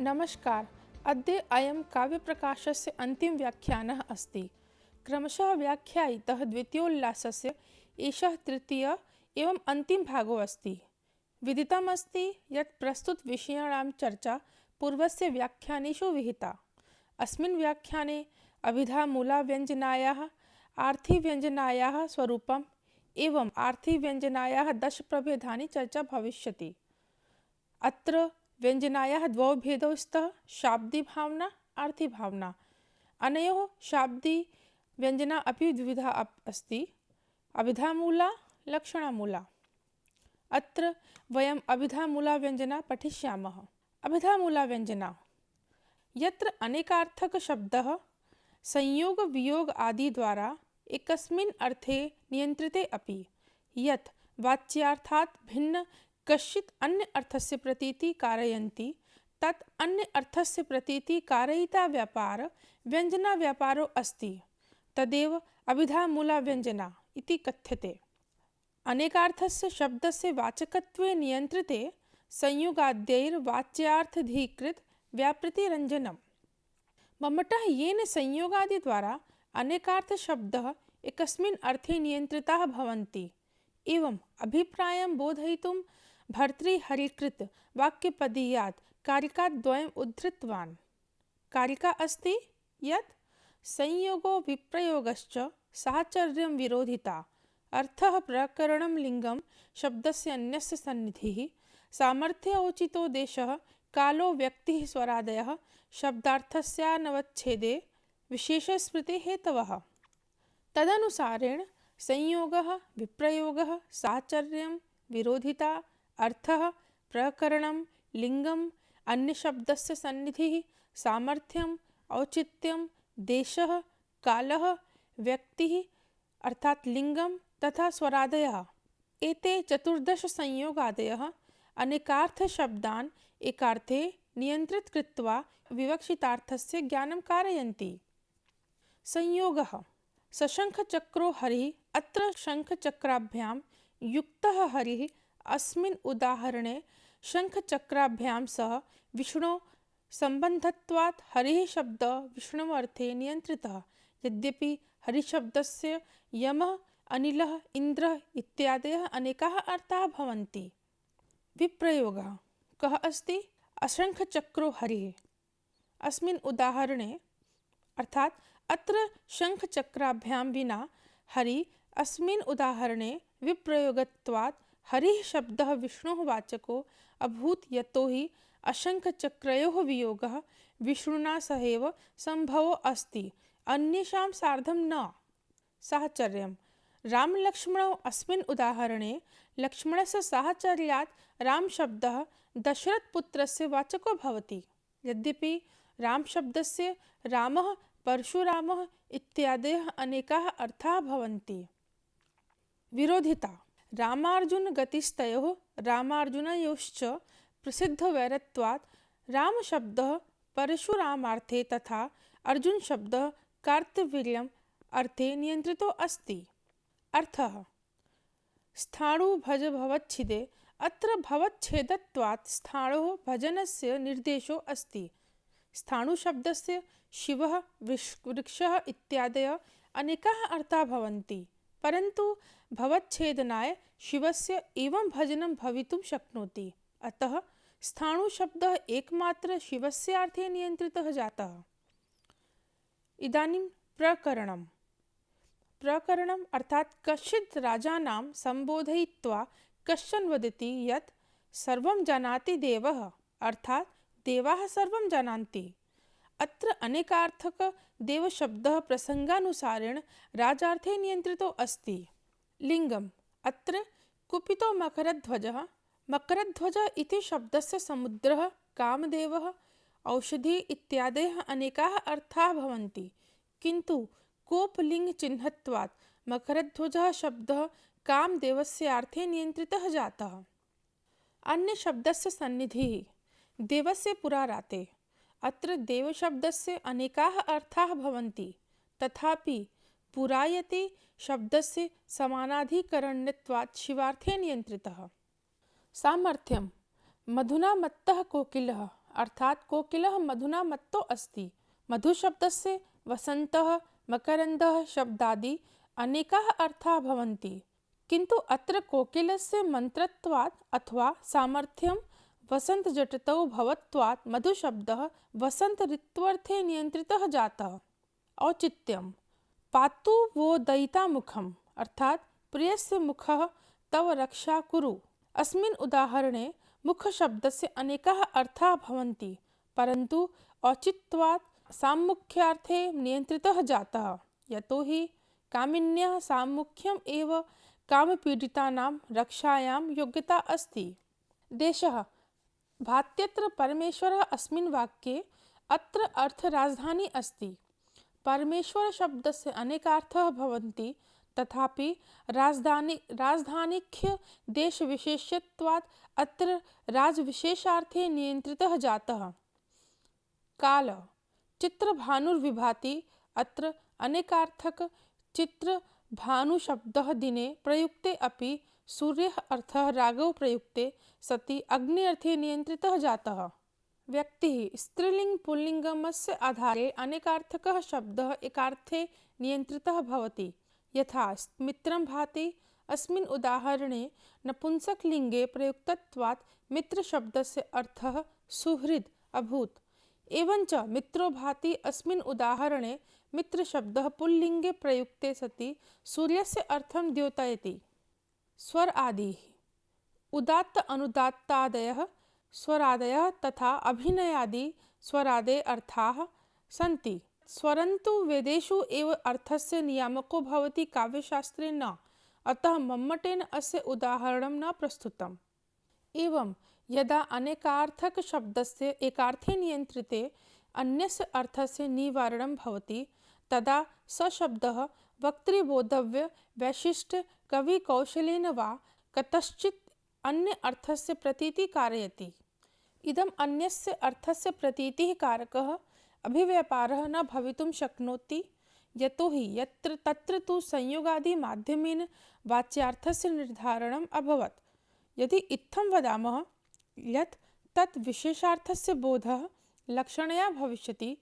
नमस्कार। अद्य अयं काव्यप्रकाशस्य अन्तिमव्याख्यानः अस्ति। क्रमशः व्याख्यायितः द्वितीयोल्लासस्य एषः तृतीय एवं अन्तिमभागो अस्ति। विदितमस्ति यत् प्रस्तुतविषयाणां चर्चा पूर्वस्य व्याख्यानेषु विहिता। अस्मिन् व्याख्याने अभिधामूलाव्यञ्जनायाः आर्थिव्यञ्जनायाः स्वरूपम् एवं आर्थिव्यञ्जनायाः 10 प्रभेदानि चर्चा भविष्यति। अत्र व्यञ्जनायाः द्वौ भेदौ स्तः शाब्दिभावना आर्थिभावना। अनयोः शाब्दिव्यञ्जना अपि द्विविधा अस्ति, अभिधामूला लक्षणमूला। अत्र वयम् अभिधामूलाव्यञ्जना पठिष्यामः। अभिधामूलाव्यञ्जना यत्र अनेकार्थकशब्दः संयोग वियोग आदि द्वारा एकस्मिन् अर्थे नियन्त्रिते अपि यत् वाच्यार्थात् भिन्न कश्चित् अन्य अर्थस्य प्रतीति कारयन्ति तत् अन्य अर्थस्य प्रतीति कारयिता व्यापार व्यञ्जना व्यापारो अस्ति, तदेव अभिधामूलाव्यञ्जना इति कथ्यते। अनेकार्थस्य शब्दस्य वाचकत्वे नियन्त्रिते संयोगाद्यैर्वाच्यार्थधिकृत व्यापृतिरञ्जनम्। मम्मटः येन संयोगादिद्वारा अनेकार्थशब्दः एकस्मिन् अर्थे नियन्त्रिताः भवन्ति एवम् अभिप्रायं बोधयितुं भर्तृहरिकृत वाक्यपदीयात् कारिकाद्वयम् उद्धृतवान्। कारिका अस्ति यत् संयोगो विप्रयोगश्च साहचर्यं विरोधिता, अर्थः प्रकरणं लिङ्गं शब्दस्य अन्यस्य सन्निधिः, सामर्थ्यौचितो देशः कालो व्यक्तिः स्वरादयः शब्दार्थस्यानवच्छेदे विशेषस्मृतिहेतवः। तदनुसारेण संयोगः विप्रयोगः साहचर्यं विरोधिता, अर्थः प्रकरणं लिङ्गम् अन्यशब्दस्य सन्निधिः सामर्थ्यम् औचित्यं देशः कालः व्यक्तिः अर्थात् लिङ्गं तथा स्वरादयः, एते 14 संयोगादयः अनेकार्थशब्दान् एकार्थे नियन्त्रित कृत्वा विवक्षितार्थस्य ज्ञानं कारयन्ति। संयोगः सशङ्खचक्रो हरिः। अत्र शङ्खचक्राभ्यां युक्तः हरिः अस्मिन् उदाहरणे शङ्खचक्राभ्यां सह विष्णोः सम्बन्धत्वात् हरिः शब्दः विष्णोः नियन्त्रितः। यद्यपि हरिशब्दस्य यमः अनिलः इन्द्रः इत्यादयः अनेकाः अर्थाः भवन्ति। विप्रयोगः कः अस्ति? अशङ्खचक्रो हरिः। अस्मिन् उदाहरणे अर्थात् अत्र शङ्खचक्राभ्यां विना हरि अस्मिन् उदाहरणे विप्रयोगत्वात् हरिः शब्दः विष्णोः वाचको अभूत्, यतो हि अशङ्खचक्रयोः वियोगः विष्णुना सहैव सम्भवो अस्ति, अन्येषां सार्धं न। साहचर्यं रामलक्ष्मणौ अस्मिन् उदाहरणे लक्ष्मणस्य साहचर्यात् रामशब्दः दशरथपुत्रस्य वाचको भवति। यद्यपि रामशब्दस्य रामः परशुरामः इत्यादयः अनेकाः अर्थाः भवन्ति। विरोधिता रामार्जुनगतिस्तयोः रामार्जुनयोश्च प्रसिद्धवैरत्वात् रामशब्दः परशुरामार्थे तथा अर्जुनशब्दः कार्तवीर्यम् अर्थे नियन्त्रितो अस्ति। अर्थः स्थाणु भज भवच्छिदे। अत्र भवच्छेदत्वात् स्थाणोः भजनस्य निर्देशो अस्ति। स्थाणुशब्दस्य शिवः वृक्षः इत्यादयः अनेकाः अर्थाः भवन्ति, परन्तु भवच्छेदनाय शिवस्य एवं भजनं भवितुं शक्नोति। अतः स्थाणुशब्दः एकमात्र शिवस्य अर्थे नियन्त्रितः जातः। इदानीं प्रकरणम्। प्रकरणम् अर्थात् कश्चित् राजानां सम्बोधयित्वा कश्चन वदति यत् सर्वं जानाति देवः, अर्थात् देवाः सर्वं जानन्ति। अत्र अनेकार्थक देवशब्दः प्रसङ्गानुसारेण राजार्थे नियन्त्रितो अस्ति। लिङ्गम् अत्र कुपितो मकरध्वजः। मकरध्वजः इति शब्दस्य समुद्रः, कामदेवः, औषधि इत्यादयः अनेकाः अर्थाः भवन्ति, किन्तु कोपलिङ्गचिह्नत्वात् मकरध्वजः शब्दः कामदेवस्य अर्थे नियन्त्रितः जातः। अन्यशब्दस्य सन्निधिः देवस्य पुराराते। अत्र देवशब्दस्य अनेकाः अर्थाः भवन्ति, तथापि पुरायते शब्दस्य समानाधिकरण्यत्वात् शिवार्थे नियन्त्रितः। सामर्थ्यं मधुना मत्तः कोकिलः। अर्थात कोकिलः मधुना मत्तो अस्ति। मधुशब्दस्य वसन्तः, मकरन्दः शब्दादि अनेकाः अर्थाः भवन्ति, किन्तु अत्र कोकिलस्य मन्त्रत्वात् अथवा सामर्थ्यं वसन्तजटतौ भवत्वात् मधुशब्दः वसन्तऋत्वर्थे नियन्त्रितः जातः। औचित्यं पातु वो दयितामुखम् अर्थात प्रियस्य मुखः तव रक्षा कुरु। अस्मिन् उदाहरणे मुखशब्दस्य अनेकाः अर्थाः भवन्ति, परन्तु औचित्यात् सामुख्यार्थे नियन्त्रितः जातः, यतोहि कामिन्याः सामुख्यम् एव कामपीडितानां रक्षायां योग्यता अस्ति। देशः भात्यत्र परमेश्वरः अस्मिन् वाक्ये अत्र अर्थराजधानी अस्ति। परमेश्वर शब्दस्य अनेकार्थाः भवन्ति, तथापि राजधानीख्य देशविशेष्यत्वात् अत्र राजविशेषार्थे नियन्त्रितः जातः। काल चित्रभानुर्विभाति अत्र अनेकार्थक चित्रभानुशब्दः दिने प्रयुक्ते अपि सूर्यः अर्थः रागौ प्रयुक्ते सति अग्न्यर्थे नियन्त्रितः जातः। व्यक्तिः स्त्रीलिङ्ग पुल्लिङ्गमस्य आधारे अनेकार्थकः शब्दः एकार्थे नियन्त्रितः भवति। यथा मित्रं भाति अस्मिन् उदाहरणे नपुंसकलिङ्गे प्रयुक्तत्वात् मित्रशब्दस्य अर्थः सुहृद् अभूत्। एवञ्च मित्रो भाति अस्मिन् उदाहरणे मित्रशब्दः पुल्लिङ्गे प्रयुक्ते सति सूर्यस्य अर्थं द्योतयति। स्वर आदिः उदात्त अनुदात्तादयः स्वरादयः तथा अभिनयादि स्वरादय अर्थाः सन्ति। स्वरन्तु वेदेषु एव अर्थस्य नियामको भवति, काव्यशास्त्रे न। अतः मम्मटेन अस्य उदाहरणं न प्रस्तुतम्। एवं यदा अनेकार्थकशब्दस्य एकार्थे नियन्त्रिते अन्यस्य अर्थस्य निवारणं भवति, तदा स शब्दः वक्तृबोधव्य वैशिष्ट्य कविकौशलेन वा कतश्चित् अन्य अर्थस्य प्रतीतिः कारयति। इदम् अन्यस्य अर्थस्य प्रतीतिः कारकः अभिव्यापारः न भवितुं शक्नोति, यतोहि यत्र तत्र तु संयोगादिमाध्यमेन वाच्यार्थस्य निर्धारणम् अभवत्। यदि इत्थं वदामः यत् तत् विशेषार्थस्य बोधः लक्षणया भविष्यति,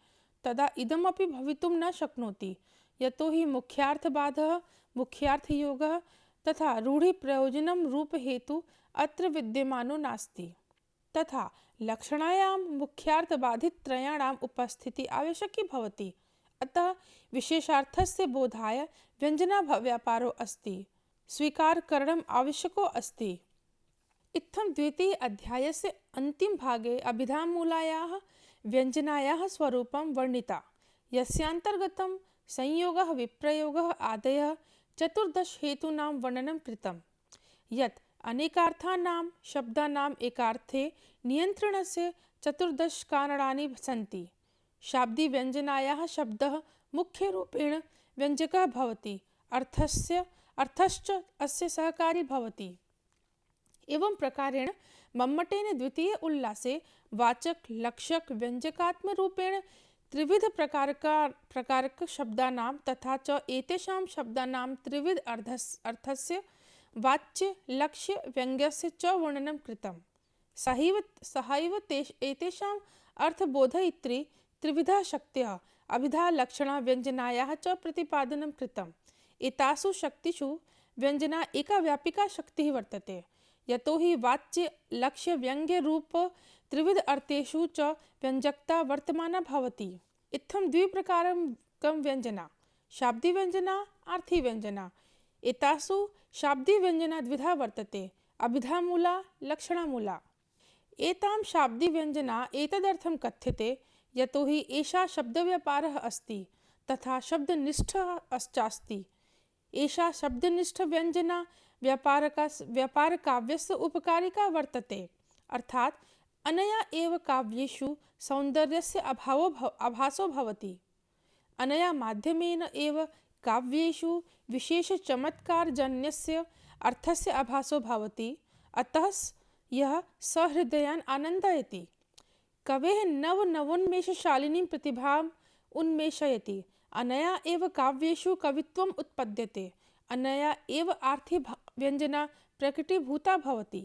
तदा इदमपि भवितुं न शक्नोति, यतोहि मुख्यार्थबाधः मुख्यार्थयोगः तथा रूढिप्रयोजनं रूपहेतु अत्र विद्यमानो नास्ति। तथा लक्षणायां मुख्यार्थबाधित्रयाणाम् उपस्थितिः आवश्यकी भवति। अतः विशेषार्थस्य बोधाय व्यञ्जनाव्यापारो अस्ति, स्वीकारकरणम् आवश्यको अस्ति। इत्थं द्वितीय अध्यायस्य अन्तिमभागे अभिधामूलायाः व्यञ्जनायाः स्वरूपं वर्णिता, यस्यान्तर्गतं संयोगः विप्रयोगः आदयः 14 हेतूनां वर्णनं कृतं। यत् अनेकार्थानां शब्दानाम् एकार्थे नियन्त्रणस्य 14 कारणानि सन्ति। शाब्दिव्यञ्जनायाः शब्दः मुख्यरूपेण व्यञ्जकः भवति, अर्थश्च अस्य सहकारी भवति। एवं प्रकारेण मम्मटेन द्वितीय उल्लासे वाचक लक्षक व्यञ्जकात्मरूपेण त्रिविध प्रकारक शब्दानां तथा च एतेषां शब्दानां त्रिविध अर्थस्य वाच्य लक्ष्य व्यङ्ग्यस्य च वर्णनं कृतं। सहैव एतेषाम् अर्थबोधयित्री त्रिविधा शक्तयः अभिधा लक्षणा व्यञ्जनायाः च प्रतिपादनं कृतम्। एतासु शक्तिषु व्यञ्जना एका व्यापिका शक्तिः वर्तते, यतोहि वाच्य लक्ष्य व्यङ्ग्य रूप त्रिविध अर्थेषु च व्यञ्जकता वर्तमाना भवति। इत्थं द्विप्रकारकं व्यञ्जना, शाब्दिव्यञ्जना, अर्थीव्यञ्जना। एतासु शाब्दिव्यञ्जना द्विधा वर्तते, अभिधामूला, लक्षणामूला। एतां शाब्दिव्यञ्जना एतदर्थं कथ्यते यतोहि एषा शब्दव्यापारः अस्ति तथा शब्दनिष्ठः चास्ति। एषा शब्दनिष्ठव्यञ्जना व्यापारकाव्यस्य उपकारिका वर्तते, अर्थात् अनया एव काव्येषु सौन्दर्यस्य आभासो भवति। अनया माध्यमेन एव काव्येषु विशेषचमत्कारजन्यस्य अर्थस्य आभासो भवति। अतः यः सहृदयान् आनन्दयति। कवेः नवोन्मेषशालिनीं प्रतिभाम् उन्मेषयति। अनया एव काव्येषु कवित्वम् उत्पद्यते। अनया एव आर्थी व्यञ्जना प्रकटीभूता भवति।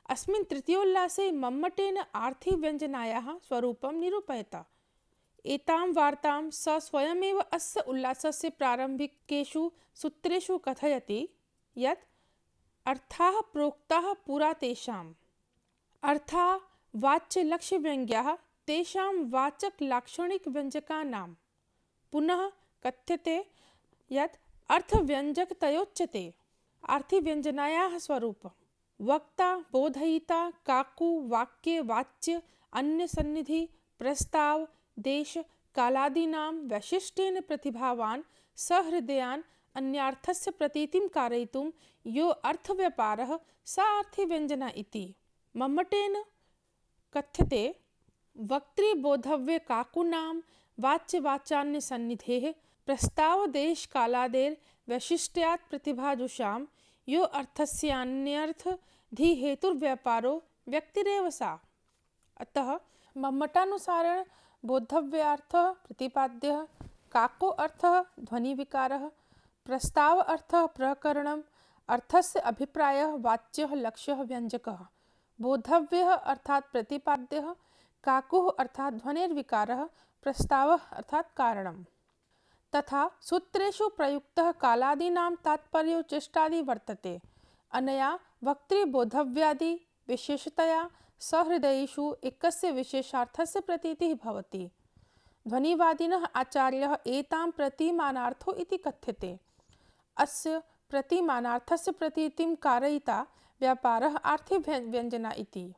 अस्मिन् तृतीयोल्लासे मम्मटेन आर्थिव्यञ्जनायाः स्वरूपं निरूपयत। एतां वार्तां स स्वयमेव अस्य उल्लासस्य प्रारम्भिकेषु सूत्रेषु कथयति यत् अर्थाः प्रोक्ताः पुरा तेषाम् अर्थाः वाच्यलक्ष्यव्यङ्ग्याः तेषां वाचकलाक्षणिकव्यञ्जकानां। पुनः कथ्यते यत् अर्थव्यञ्जकतयोच्यते आर्थिव्यञ्जनायाः स्वरूपं वक्ता बोधयिता काकु वाक्ये वाच्य अन्यसन्निधि प्रस्ताव देश कालादीनां वैशिष्ट्येन प्रतिभावान् सहृदयान् अन्यार्थस्य प्रतीतिं कारयितुं यो अर्थव्यापारः सा आर्थिव्यञ्जना इति। मम्मटेन कथ्यते वक्तृबोधव्ये काकूनां वाच्यवाचान्यसन्निधेः प्रस्तावदेशकालादेर्वैशिष्ट्यात् प्रतिभाजुषां यो अर्थस्यान्यर्थधिहेतुर्व्यापारो व्यक्तिरेव सा। अतः मम्मटानुसारेण बोद्धव्यार्थः प्रतिपाद्यः, काको अर्थः ध्वनिविकारः, प्रस्ताव अर्थः प्रकरणम्, अर्थस्य अभिप्रायः वाच्यः लक्ष्यः व्यञ्जकः, बोद्धव्यः अर्थात् प्रतिपाद्यः, काकुः अर्थात् ध्वनिर्विकारः, प्रस्तावः अर्थात् कारणम्। तथा सूत्रेषु प्रयुक्तः कालादीनां तात्पर्यो चेष्टादि वर्तते। अनया वक्तृबोधव्यादि विशेषतया सहृदयेषु एकस्य विशेषार्थस्य प्रतीतिः भवति। ध्वनिवादिनः आचार्यः एतां प्रतिमानार्थो इति कथ्यते। अस्य प्रतिमानार्थस्य प्रतीतिं कारयिता व्यापारः आर्थिव्यञ्जना इति।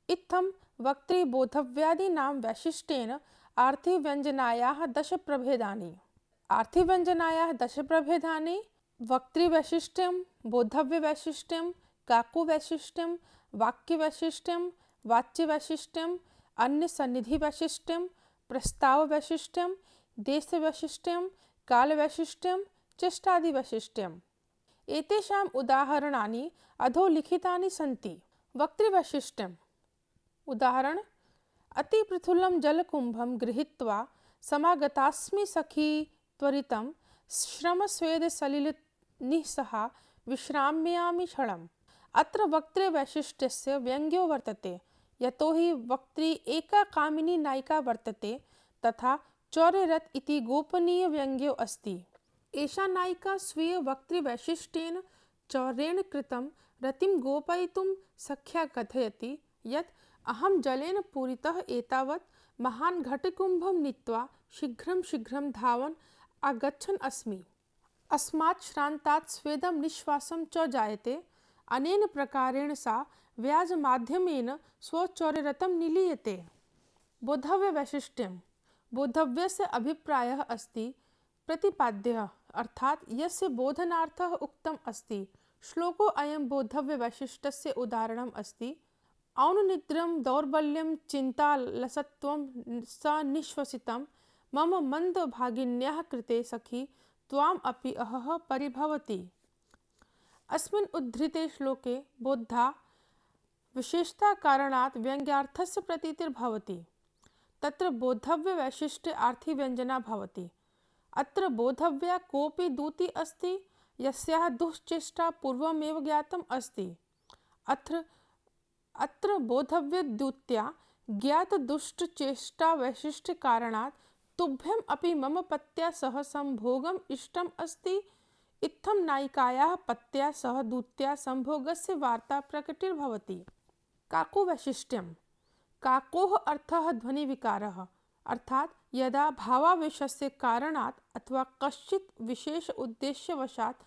इत्थं वक्तृबोधव्यादीनां वैशिष्ट्येन आर्थिव्यञ्जनायाः 10 प्रभेदानि। आर्थिव्यञ्जनायाः 10 प्रभेदानि वक्तृवैशिष्ट्यं, बोद्धव्यवैशिष्ट्यं, काकुवैशिष्ट्यं, वाक्यवैशिष्ट्यं, वाच्यवैशिष्ट्यं, अन्यसन्निधिवैशिष्ट्यं, प्रस्ताववैशिष्ट्यं, देशवैशिष्ट्यं, कालवैशिष्ट्यं, चेष्टादिवैशिष्ट्यम्। एतेषाम् उदाहरणानि अधोलिखितानि सन्ति। वक्तृवैशिष्ट्यम् उदाहरण: अतिप्रफुल्लं जलकुम्भं गृहीत्वा समागतास्मि सखी त्वरितं श्रमस्वेदसलिलनिःसहा विश्राम्यामि क्षणम्। अत्र वक्तृवैशिष्ट्यस्य व्यङ्ग्यो वर्तते, यतोहि वक्त्री एका कामिनी नायिका वर्तते तथा चौर्यरत इति गोपनीयव्यङ्ग्यो अस्ति। एषा नायिका स्वीयवक्तृवैशिष्ट्येन चौर्येण कृतं रतिं गोपयितुं सख्या कथयति यत् अहं जलेन पूरितः एतावत् महान् घटकुम्भं नीत्वा शीघ्रं शीघ्रं धावन् आगच्छन् अस्मि। अस्मात् श्रान्तात् स्वेदं निःश्वासं च जायते। अनेन प्रकारेण सा व्याजमाध्यमेन स्वचौर्यरतं निलीयते। बोद्धव्यवैशिष्ट्यं बोद्धव्यस्य अभिप्रायः अस्ति प्रतिपाद्यः, अर्थात् यस्य बोधनार्थः उक्तम् अस्ति। श्लोको अयं बोद्धव्यवैशिष्ट्यस्य उदाहरणम् अस्ति। औननिद्रं दौर्बल्यं चिन्तालसत्वं सनिःश्वसितं मम मन्दभागिन्याः कृते सखी त्वाम् अपि अहः परिभवति। अस्मिन् उद्धृते श्लोके बोद्धा विशेषता कारणात् व्यङ्ग्यार्थस्य प्रतीतिर्भवति। तत्र बोद्धव्यवैशिष्ट्ये आर्थिव्यञ्जना भवति। अत्र बोद्धव्या कोऽपि दूती अस्ति यस्याः दुश्चेष्टा पूर्वमेव ज्ञातम् अस्ति। अत्र बोद्धव्यद्यूत्या ज्ञातदुष्टचेष्टावैशिष्ट्यकारणात् तुभ्यम् अपि मम पत्या सह संभोगम् इष्टम् अस्ति। इत्थं नायिकायाः पत्या सह दूत्या संभोगस्य वार्ता प्रकटिर्भवति। काकुवैशिष्ट्यं काकोः अर्थः ध्वनिविकारः, अर्थात् यदा भावावेशस्य कारणात् अथवा कश्चित् विशेष उद्देश्यवशात्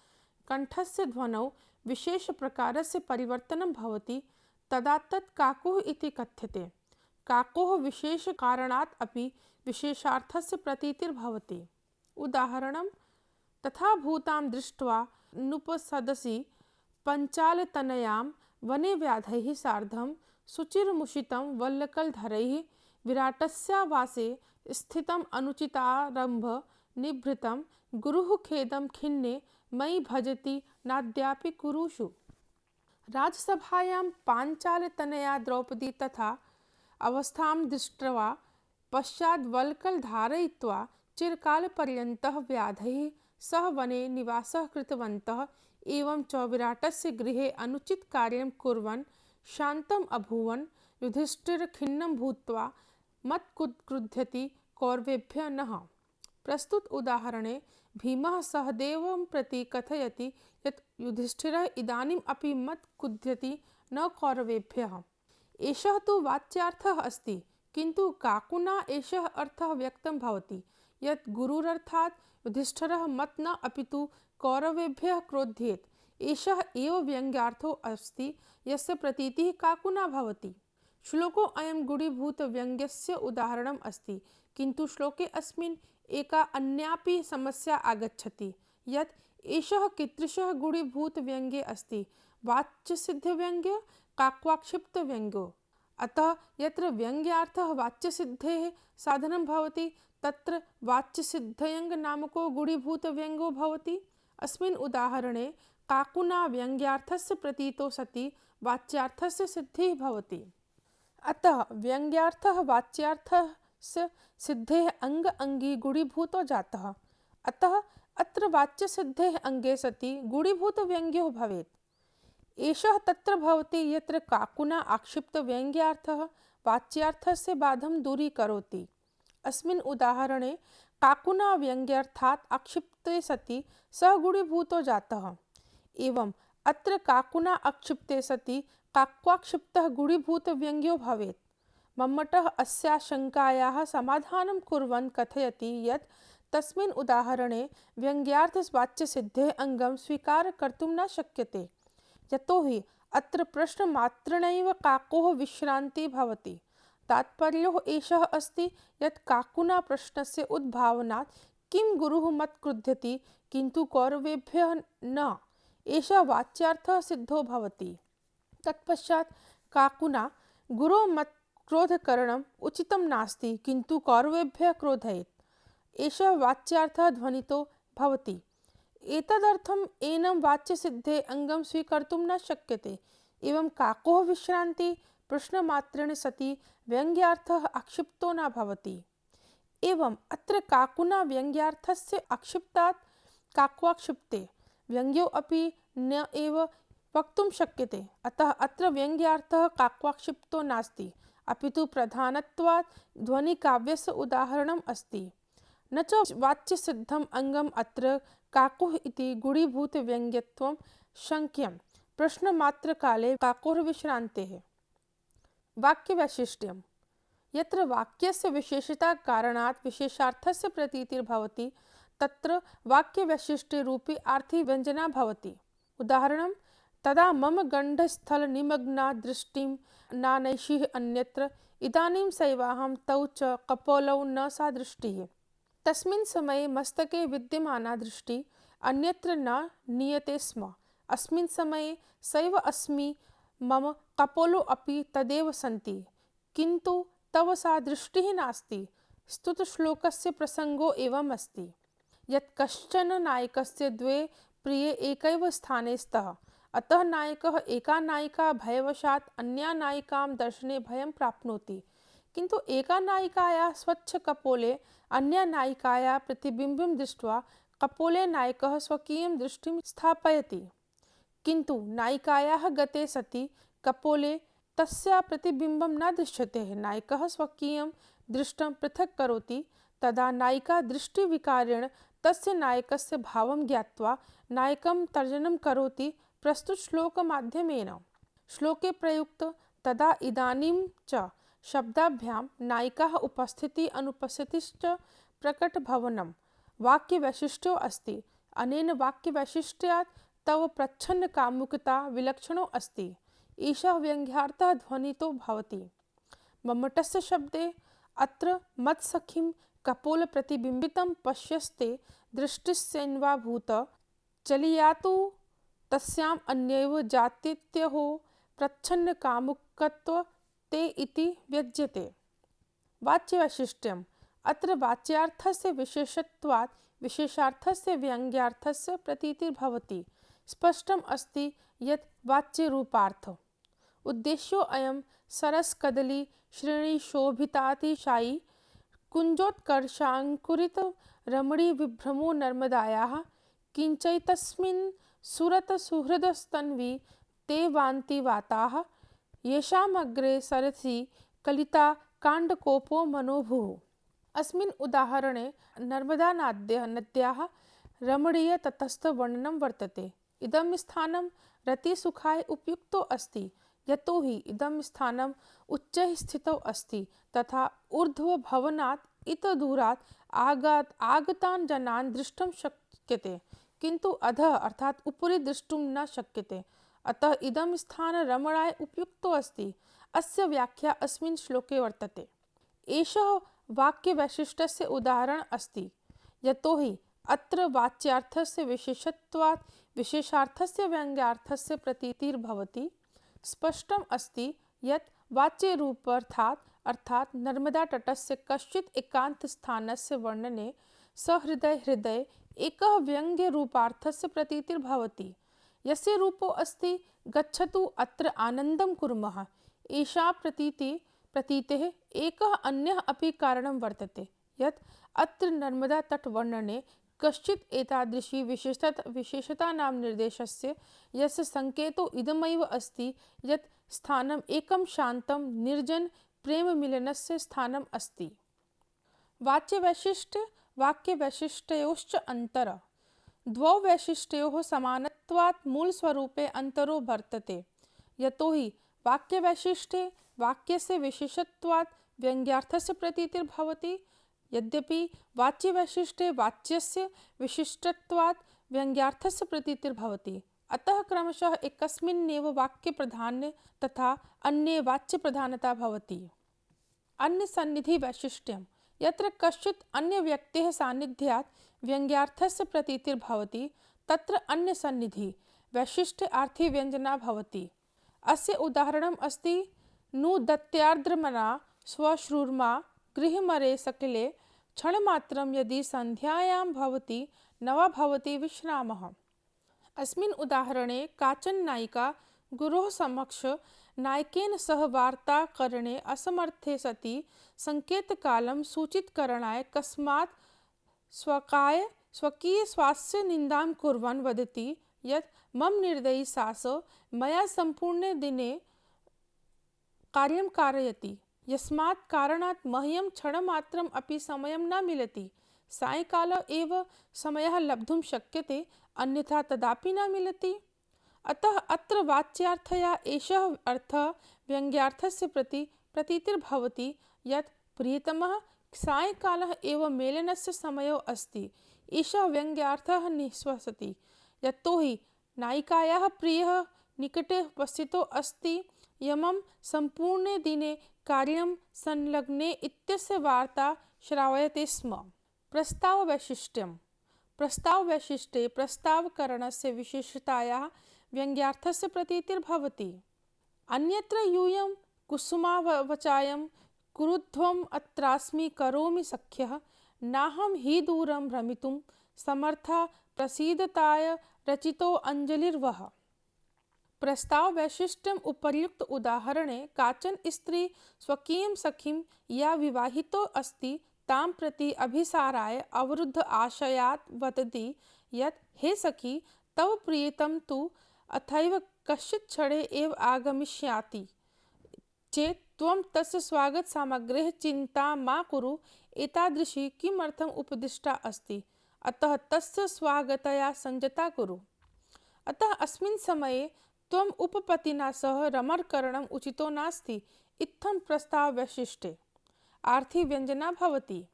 कण्ठस्य ध्वनौ विशेषप्रकारस्य परिवर्तनं भवति तदा तत् काकुः इति कथ्यते। काकोः विशेषकारणात् अपि विशेषार्थस्य प्रतीतिर्भवति। उदाहरणं: तथा भूतां दृष्ट्वा नुपसदसि पञ्चालतनयां वने व्याधैः सार्धं शुचिर्मुषितं वल्लकलधरैः विराटस्यावासे स्थितम् अनुचितारम्भ निभृतं गुरुः खेदं खिन्ने मयि भजति नाद्यापि कुरुषु। राजसभायां पाञ्चालतनया द्रौपदी तथा अवस्थां दृष्ट्वा पश्चात् वल्कलं धारयित्वा चिरकालपर्यन्तः व्याधैः सह वने निवासः कृतवन्तः। एवं च विराटस्य गृहे अनुचितकार्यं कुर्वन् शान्तम् अभूवन् युधिष्ठिरखिन्नं भूत्वा मत्कुक्रुध्यति कौरवेभ्यः नः। प्रस्तुत उदाहरणे भीमः सहदेवं प्रति कथयति यत् युधिष्ठिरः इदानीम् अपि मत्कुध्यति न कौरवेभ्यः। एषः तु वाच्यार्थः अस्ति, किन्तु काकुना एषः अर्थः व्यक्तं भवति यत् गुरुरर्थात् युधिष्ठिरः मत् न अपितु कौरवेभ्यः क्रोध्येत्। एषः एव व्यङ्ग्यार्थो अस्ति यस्य प्रतीतिः काकुना भवति। श्लोकोऽयं गुणीभूतव्यङ्ग्यस्य उदाहरणम् अस्ति, किन्तु श्लोके अस्मिन् एका अन्यापि समस्या आगच्छति यत् एषः कीदृशः गुणीभूतव्यङ्ग्ये अस्ति, वाच्यसिद्धव्यङ्ग्यः काक्वाक्षिप्तव्यङ्ग्यो। अतः यत्र व्यङ्ग्यार्थः वाच्यसिद्धेः साधनं भवति तत्र वाच्यसिद्धयङ्ग्यनामको गुणीभूतव्यङ्ग्यो भवति। अस्मिन् उदाहरणे काकुना व्यङ्ग्यार्थस्य प्रतीतो सति वाच्यार्थस्य सिद्धिः भवति। अतः व्यङ्ग्यार्थः वाच्यार्थस्य सिद्धेः अङ्गी गुणीभूतो जातः। अतः अत्र वाच्यसिद्धेः अङ्गे सति गुणीभूतव्यङ्ग्यो भवेत्। एषः तत्र भवति यत्र काकुना आक्षिप्तव्यङ्ग्यार्थः वाच्यार्थस्य बाधं दूरीकरोति। अस्मिन् उदाहरणे काकुना व्यङ्ग्यार्थात् आक्षिप्ते सति सः गुणीभूतो जातः। एवम् अत्र काकुना आक्षिप्ते सति काक्वाक्षिप्तः गुणीभूतव्यङ्ग्यो भवेत्। मम्मटः अस्याः शङ्कायाः समाधानं कुर्वन् कथयति यत् तस्मिन् उदाहरणे व्यङ्ग्यार्थवाच्यसिद्धेः अङ्गं स्वीकारः कर्तुं न शक्यते, यतोहि अत्र प्रश्नमात्रेणैव काकोः विश्रान्तिः भवति। तात्पर्यो एषः अस्ति यत् काकुना प्रश्नस्य उद्भावनात् किं गुरुः मत्क्रुध्यति किन्तु कौरवेभ्यः न, एषः वाच्यार्थः सिद्धो भवति। तत्पश्चात् काकुना गुरोः मत्क्रोधकरणम् उचितं नास्ति, किन्तु कौरवेभ्यः क्रोधयेत्, एषः वाच्यार्थः ध्वनितो भवति। एतदर्थम् एनं वाच्यसिद्धेः अङ्गं स्वीकर्तुं न शक्यते। एवं काकोः विश्रान्तिः प्रश्नमात्रेण सति व्यङ्ग्यार्थः आक्षिप्तो न भवति। एवम् अत्र काकुना व्यङ्ग्यार्थस्य आक्षिप्तात् काक्वाक्षिप्ते व्यङ्ग्यो अपि न एव वक्तुं शक्यते। अतः अत्र व्यङ्ग्यार्थः काक्वाक्षिप्तो नास्ति, अपितु प्रधानत्वात् ध्वनिकाव्यस्य उदाहरणम् अस्ति। न च वाच्यसिद्धम् अङ्गम् अत्र काकुः इति गुणीभूतव्यङ्ग्यत्वं शङ्क्यं प्रश्नमात्रकाले काकोर्विश्रान्तेः। वाक्यवैशिष्ट्यम्। यत्र वाक्यस्य विशेषताकारणात् विशेषार्थस्य प्रतीतिर्भवति तत्र वाक्यवैशिष्ट्यरूपी आर्थिव्यञ्जना भवति। उदाहरणं तदा मम गण्डस्थलनिमग्ना दृष्टिं नानैषीः अन्यत्र इदानीं सैवाहं तौ च कपोलौ न सा दृष्टिः। तस्मिन् समये मस्तके विद्यमाना दृष्टिः अन्यत्र न नीयते स्म। अस्मिन् समये सैव अस्मि, मम कपोलो अपि तदेव सन्ति, किन्तु तव सा दृष्टिः नास्ति। स्तुतश्लोकस्य प्रसङ्गो एवम् अस्ति यत् कश्चन नायकस्य द्वे प्रिये एकैव स्थाने स्तः। अतः नायकः एका नायिका भयवशात् अन्या नायिकां दर्शने भयं प्राप्नोति, किन्तु एका नायिकायाः स्वच्छकपोले अन्या नायिकायाः प्रतिबिम्बं दृष्ट्वा कपोले नायकः स्वकीयं दृष्टिं स्थापयति, किन्तु नायिकायाः गते सति कपोले तस्याः प्रतिबिम्बं न दृश्यते। नायकः स्वकीयं दृष्टिं पृथक् करोति, तदा नायिका दृष्टिविकारेण तस्य नायकस्य भावं ज्ञात्वा नायकं तर्जनं करोति प्रस्तुतश्लोकमाध्यमेन। श्लोके प्रयुक्त तदा इदानीं च शब्दाभ्यां नायिकाः उपस्थितिः अनुपस्थितिश्च प्रकटभवनं वाक्यवैशिष्ट्यो अस्ति। अनेन वाक्यवैशिष्ट्यात् तव प्रच्छन्नकामुकता विलक्षणो अस्ति। एषः व्यङ्ग्यार्थः ध्वनितो भवति। मम्मटस्य शब्दे अत्र मत्सखीं कपोलप्रतिबिम्बितं पश्यस्ते दृष्टिस्यन्वाभूत चलियातु तस्याम् अन्यैव जातीत्यहो प्रच्छन्नकामुकत्व ते इति व्यज्यते। वाच्यवैशिष्ट्यम्। अत्र वाच्यार्थस्य विशेषत्वात् विशेषार्थस्य व्यङ्ग्यार्थस्य प्रतीतिर्भवति। स्पष्टम् अस्ति यत् वाच्यरूपार्थः उद्देश्योऽयं सरसकदली श्रेणीशोभितातिशायी कुञ्जोत्कर्षाङ्कुरितरमणीविभ्रमो नर्मदायाः किञ्चैतस्मिन् सुरतसुहृदस्तन्वी ते वान्ति वाताः येषामग्रे सरसि कलिता काण्डकोपो मनोभुः। अस्मिन् उदाहरणे नद्याः रमणीयतटस्थवर्णनं वर्तते। इदं स्थानं रतिसुखाय उपयुक्तो अस्ति, यतोहि इदं स्थानम् उच्चैः स्थितौ अस्ति तथा ऊर्ध्वभवनात् इतदूरात् आगतान् जनान् द्रष्टुं शक्यते, किन्तु अधः अर्थात् उपरि द्रष्टुं न शक्यते। अतः इदं स्थानं रमणाय उपयुक्तो अस्ति। अस्य व्याख्या अस्मिन् श्लोके वर्तते। एषः वाक्यवैशिष्ट्यस्य उदाहरणम् अस्ति, यतोहि अत्र वाच्यार्थस्य विशेषत्वात् विशेषार्थस्य व्यङ्ग्यार्थस्य प्रतीतिर्भवति। स्पष्टम् अस्ति यत् वाच्यरूपार्थात् अर्थात् नर्मदातटस्य कश्चित् एकान्तस्थानस्य वर्णने सहृदये एकः व्यङ्ग्यरूपार्थस्य प्रतीतिर्भवति, यस्य रूपो अस्ति गच्छतु अत्र आनन्दं कुर्मः। एषा प्रतीतेः एकः अन्यः अपि कारणं वर्तते यत् अत्र नर्मदातटवर्णने कश्चित् एतादृशी विशेषतानां निर्देशस्य यस्य सङ्केतो इदमेव अस्ति यत् स्थानम् एकं शान्तं निर्जनप्रेममिलनस्य स्थानम् अस्ति। वाक्यवैशिष्ट्ययोश्च अन्तरः। द्वौ वैशिष्ट्ययोः समानत्वात् मूलस्वरूपे अन्तरो वर्तते, यतोहि वाक्यवैशिष्ट्ये वाक्यस्य विशेषत्वात् व्यङ्ग्यार्थस्य प्रतीतिर्भवति, यद्यपि वाच्यवैशिष्ट्ये वाच्यस्य विशिष्टत्वात् व्यङ्ग्यार्थस्य प्रतीतिर्भवति। अतः क्रमशः एकस्मिन्नेव वाक्यप्राधान्ये तथा अन्ये वाच्यप्राधानता भवति। अन्यसन्निधिवैशिष्ट्यं। यत्र कश्चित् अन्यव्यक्तेः सान्निध्यात् व्यङ्ग्यार्थस्य प्रतीतिर्भवति तत्र अन्यसन्निधिवैशिष्ट्यार्थीव्यञ्जना भवति। अस्य उदाहरणम् अस्ति नुदत्यार्द्रमना स्वश्रूर्मा गृहमरे सकले क्षणमात्रं यदि सन्ध्यायां भवति न वा भवति विश्रामः। अस्मिन् उदाहरणे काचन नायिका गुरोः समक्षं नायकेन सह वार्ताकरणे असमर्थे सति सङ्केतकालं सूचितकरणाय कस्मात् स्वकीयस्वास्थ्यस्य निन्दां कुर्वन् वदति यत् मम निर्दयी सास मया सम्पूर्णे दिने कार्यं कारयति, यस्मात् कारणात् मह्यं क्षणमात्रम् अपि समयं न मिलति। सायङ्काले एव समयः लब्धुं शक्यते, अन्यथा तदापि न मिलति। अतः अत्र वाच्यार्थया एषः अर्थः व्यङ्ग्यार्थस्य प्रतीतिर्भवति यत् प्रियतमः सायङ्कालः एव मेलनस्य समयो अस्ति। एषः व्यङ्ग्यार्थः निःश्वसति, यतोहि नायिकायाः प्रियः निकटे उपस्थितो अस्ति, यमं सम्पूर्णे दिने कार्यं संलग्ने इत्यस्य वार्ता श्रावयते स्म। प्रस्ताववैशिष्ट्यं। प्रस्ताववैशिष्ट्ये प्रस्तावकरणस्य विशेषतायाः व्यङ्ग्यार्थस्य प्रतीतिर्भवति। अन्यत्र यूयं कुसुमावचायं कुरुध्वम् अत्रास्मि करोमि सख्यः नाहं हि दूरं भ्रमितुं समर्था प्रसीदताय रचितो अञ्जलिर्वः। प्रस्ताववैशिष्ट्यम् उपर्युक्त उदाहरणे काचन स्त्री स्वकीयं सखीं या विवाहितो अस्ति तां प्रति अभिसाराय अवरुद्ध आशयात् वदति यत् हे सखी, तव प्रियतम तु अथैव कश्चित् क्षणे एव आगमिष्यति चेत् त्वं तस्य स्वागतसामग्रेः चिन्तां मा कुरु। एतादृशी किमर्थम् उपदिष्टा अस्ति, अतः तस्य स्वागतया सज्जता कुरु। अतः अस्मिन् समये त्वम् उपपत्तिना सह रमणकरणम् उचितो नास्ति। इत्थं प्रस्ताववैशिष्ट्ये आर्थिव्यञ्जना भवति।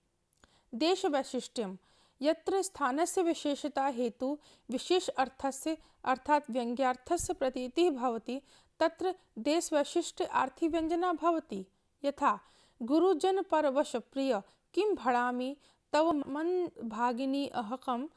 देशवैशिष्ट्यं। यत्र स्थानस्य विशेषता हेतु विशेष अर्थस्य अर्थात् व्यङ्ग्यार्थस्य प्रतीतिः भवति तत्र देशवैशिष्ट्ये आर्थिव्यञ्जना भवति। यथा गुरुजनपरवश प्रिय किं भणामि तव मन्दभागिनी अहकम्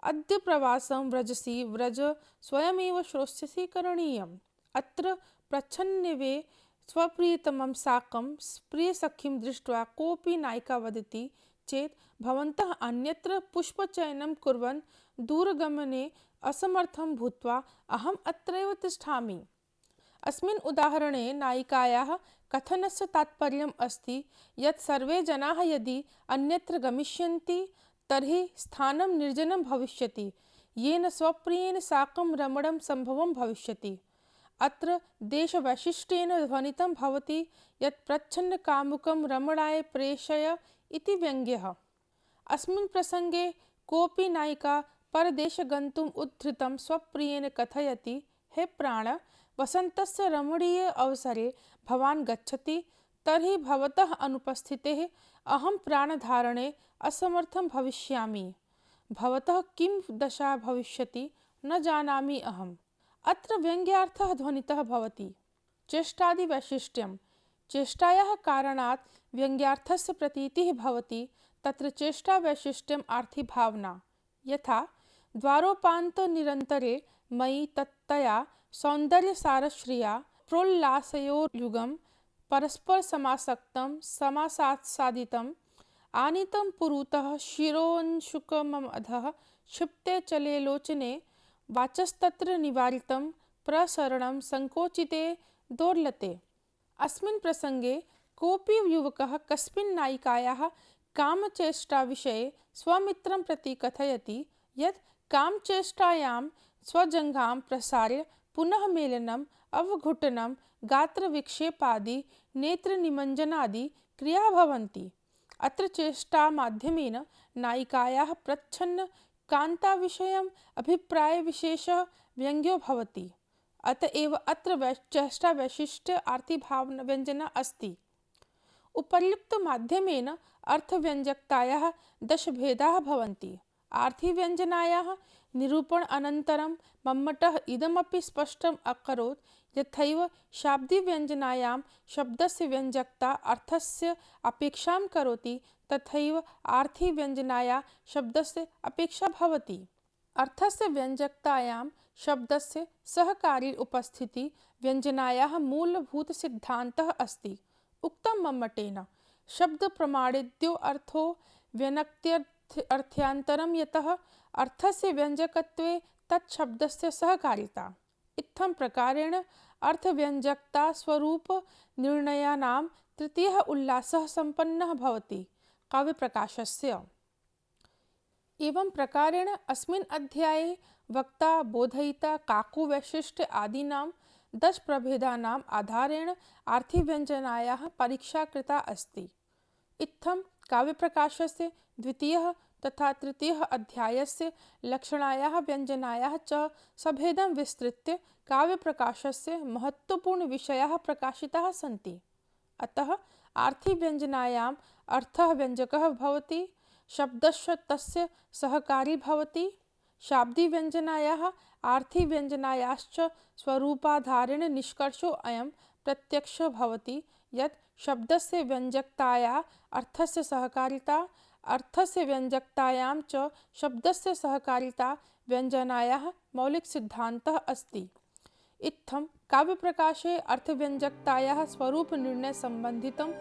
अद्य प्रवासं व्रजसि व्रज स्वयमेव श्रोष्यसि करणीयम्। अत्र प्रच्छन्नवे स्वप्रियतमं साकं प्रियसखीं दृष्ट्वा कोऽपि नायिका वदति चेत् भवन्तः अन्यत्र पुष्पचयनं कुर्वन् दूरगमने असमर्थं भूत्वा अहम् अत्रैव तिष्ठामि। अस्मिन् उदाहरणे नायिकायाः कथनस्य तात्पर्यम् अस्ति यत् सर्वे जनाः यदि अन्यत्र गमिष्यन्ति तर्हि स्थानं निर्जनं भविष्यति, येन स्वप्रियेण साकं रमणं सम्भवं भविष्यति। अत्र देशवैशिष्ट्येन ध्वनितं भवति यत् प्रच्छन्नकामुकं रमणाय प्रेषय इति व्यङ्ग्यः। अस्मिन् प्रसङ्गे कोऽपि नायिका परदेशं गन्तुम् उद्धृतं स्वप्रियेण कथयति, हे प्राण, वसन्तस्य रमणीय अवसरे भवान् गच्छति तर्हि भवतः अनुपस्थितेः अहं प्राणधारणे असमर्थं भविष्यामि। भवतः किं दशा भविष्यति न जानामि अहम्। अत्र व्यङ्ग्यार्थः ध्वनितः भवति। चेष्टादिवैशिष्ट्यं चेष्टायाः कारणात् व्यङ्ग्यार्थस्य प्रतीतिः भवति। तत्र चेष्टावैशिष्ट्यम् अर्थीभावना। यथा द्वारोपान्तनिरन्तरे मयि तत्तया सौन्दर्यसारश्रिया प्रोल्लासयोर्युगं परस्परसमासक्तं समासात्सादितम् आनीतं पुरुतः शिरोंशुकमधः क्षिप्ते चले लोचने वाचस्तत्र निवारितं प्रसरणं संकोचिते दोर्लते। अस्मिन् प्रसङ्गे कोऽपि युवकः कस्मिन् नायिकायाः कामचेष्टाविषये स्वमित्रं प्रति कथयति यत् कामचेष्टायां स्वजङ्घां प्रसार्य पुनः मेलनम्, अवघुटनं, गात्रविक्षेपादि, नेत्रनिमज्जनादि क्रियाः भवन्ति। अत्र चेष्टामाध्यमेन नायिकायाः प्रच्छन्न कान्ताविषयम् अभिप्रायविशेषः व्यङ्ग्यो भवति। अत एव अत्र चेष्टावैशिष्ट्य अर्थीभावव्यञ्जना अस्ति। उपर्युक्तमाध्यमेन अर्थव्यञ्जकतायाः दशभेदाः भवन्ति। आर्थिव्यञ्जनायाः निरूपणानन्तरं मम्मटः इदमपि स्पष्टम् अकरोत् यथैव शाब्दिव्यञ्जनायां शब्दस्य व्यञ्जकता अर्थस्य अपेक्षां करोति तथैव आर्थिव्यञ्जनायाः शब्दस्य अपेक्षा भवति। अर्थस्य व्यञ्जकतायां शब्दस्य सहकारी उपस्थितिः व्यञ्जनायाः मूलभूतसिद्धान्तः अस्ति। उक्तं मम्मटेन शब्दप्रमाणेद्यो अर्थो व्यनक्त्यर्थ्यान्तरं यतः अर्थस्य व्यञ्जकत्वे तच्छब्दस्य सहकारिता। इत्थं प्रकारेण अर्थव्यञ्जकता स्वरूपनिर्णयानां तृतीयः उल्लासः सम्पन्नः भवति काव्यप्रकाशस्य। एवं प्रकारेण अस्मिन् अध्याये वक्ता बोधयिता काकुवैशिष्ट्य आदीनां 10 प्रभेदानाम् आधारेण आर्थिव्यञ्जनायाः परीक्षा कृता अस्ति। इत्थं काव्यप्रकाशस्य द्वितीयः तथा तृतीयः अध्यायस्य लक्षणायाः व्यञ्जनायाः च सभेदं विस्तृत्य काव्यप्रकाशस्य महत्त्वपूर्णविषयाः प्रकाशिताः सन्ति। अतः आर्थिव्यञ्जनायाम् अर्थः व्यञ्जकः भवति, शब्दश्च तस्य सहकारी भवति। शाब्दिव्यञ्जनायाः आर्थिव्यञ्जनायाश्च स्वरूपाधारेण निष्कर्षो अयं प्रत्यक्षो भवति यत् शब्दस्य व्यञ्जकताया अर्थस्य सहकारिता, अर्थस्य व्यञ्जकतायां च शब्दस्य सहकारिता व्यञ्जनायाः मौलिकसिद्धान्तः अस्ति। इत्थं काव्यप्रकाशे अर्थव्यञ्जकतायाः स्वरूपनिर्णयसम्बन्धितं